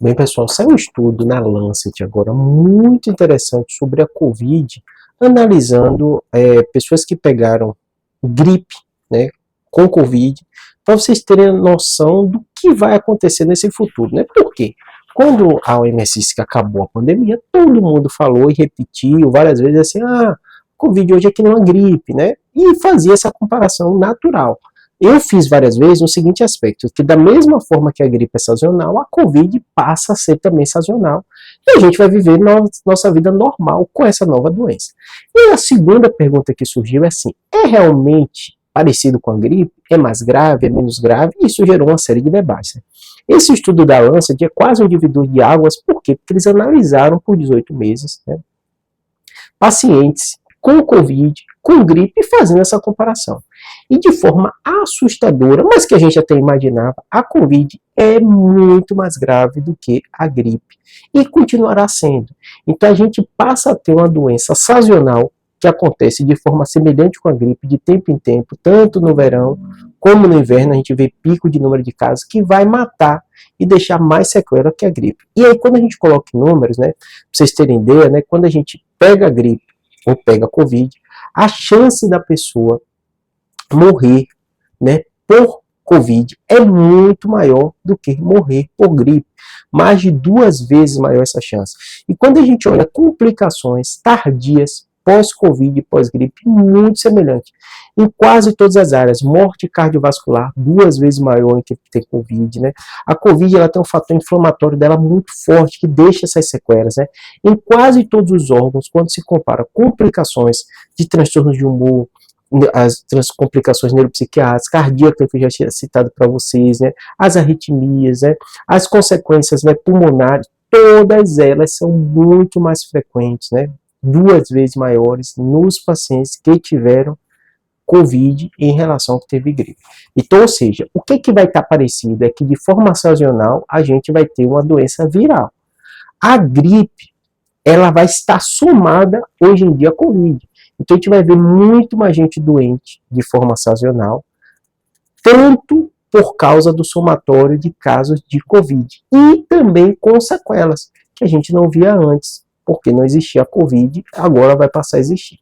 Bem, pessoal, saiu um estudo na Lancet agora muito interessante sobre a Covid, analisando pessoas que pegaram gripe, né, com Covid, para vocês terem noção do que vai acontecer nesse futuro, né? Por quê? Quando a OMS disse que acabou a pandemia, todo mundo falou e repetiu várias vezes assim, Covid hoje é que não é gripe, né? E fazia essa comparação natural. Eu fiz várias vezes o seguinte aspecto, que da mesma forma que a gripe é sazonal, a Covid passa a ser também sazonal, e a gente vai viver nossa vida normal com essa nova doença. E a segunda pergunta que surgiu é assim, é realmente parecido com a gripe? É mais grave? É menos grave? E isso gerou uma série de debates. Esse estudo da Lancet é quase um divisor de águas, por quê? Porque eles analisaram por 18 meses, né, pacientes com Covid, com gripe, fazendo essa comparação. E de forma assustadora, mas que a gente até imaginava, a Covid é muito mais grave do que a gripe. E continuará sendo. Então a gente passa a ter uma doença sazonal que acontece de forma semelhante com a gripe, de tempo em tempo, tanto no verão como no inverno, a gente vê pico de número de casos que vai matar e deixar mais sequela que a gripe. E aí, quando a gente coloca em números, né, para vocês terem ideia, né, quando a gente pega a gripe ou pega a Covid, a chance da pessoa morrer, né, por Covid é muito maior do que morrer por gripe. Mais de 2 vezes maior essa chance. E quando a gente olha complicações tardias, pós-Covid e pós-gripe, muito semelhante. Em quase todas as áreas, morte cardiovascular 2 vezes maior em quem tem Covid, né? A Covid ela tem um fator inflamatório dela muito forte, que deixa essas sequelas, né? Em quase todos os órgãos, quando se compara complicações de transtornos de humor, as complicações neuropsiquiátricas, cardíacas, que eu já tinha citado para vocês, né, as arritmias, né, as consequências, né, pulmonares, todas elas são muito mais frequentes, né, 2 vezes maiores nos pacientes que tiveram Covid em relação ao que teve gripe. Então, ou seja, o que vai estar parecido é que de forma sazonal a gente vai ter uma doença viral. A gripe, ela vai estar somada hoje em dia à Covid. Então a gente vai ver muito mais gente doente de forma sazonal, tanto por causa do somatório de casos de Covid e também com sequelas, que a gente não via antes, porque não existia a Covid, agora vai passar a existir.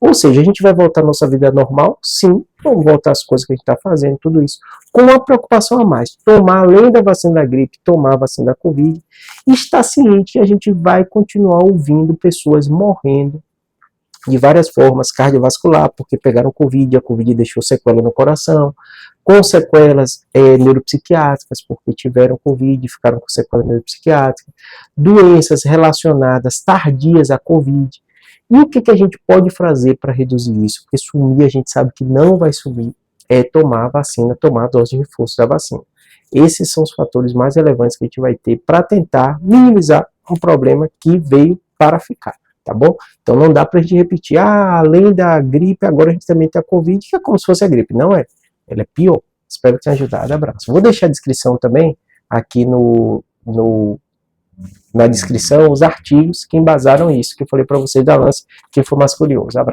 Ou seja, a gente vai voltar à nossa vida normal? Sim, vamos voltar às coisas que a gente está fazendo, tudo isso, com uma preocupação a mais. Tomar, além da vacina da gripe, tomar a vacina da Covid, e estar ciente que a gente vai continuar ouvindo pessoas morrendo de várias formas, cardiovascular, porque pegaram Covid, a Covid deixou sequela no coração, com sequelas neuropsiquiátricas, porque tiveram Covid e ficaram com sequela neuropsiquiátrica, doenças relacionadas tardias à Covid. E o que a gente pode fazer para reduzir isso? Porque sumir a gente sabe que não vai sumir, é tomar a vacina, tomar a dose de reforço da vacina. Esses são os fatores mais relevantes que a gente vai ter para tentar minimizar um problema que veio para ficar. Tá bom? Então não dá para a gente repetir, além da gripe, agora a gente também tem a Covid, que é como se fosse a gripe. Não é. Ela é pior. Espero que tenha ajudado. Abraço. Vou deixar a descrição também, aqui na descrição, os artigos que embasaram isso, que eu falei para vocês da Lancet, quem for mais curioso. Abraço.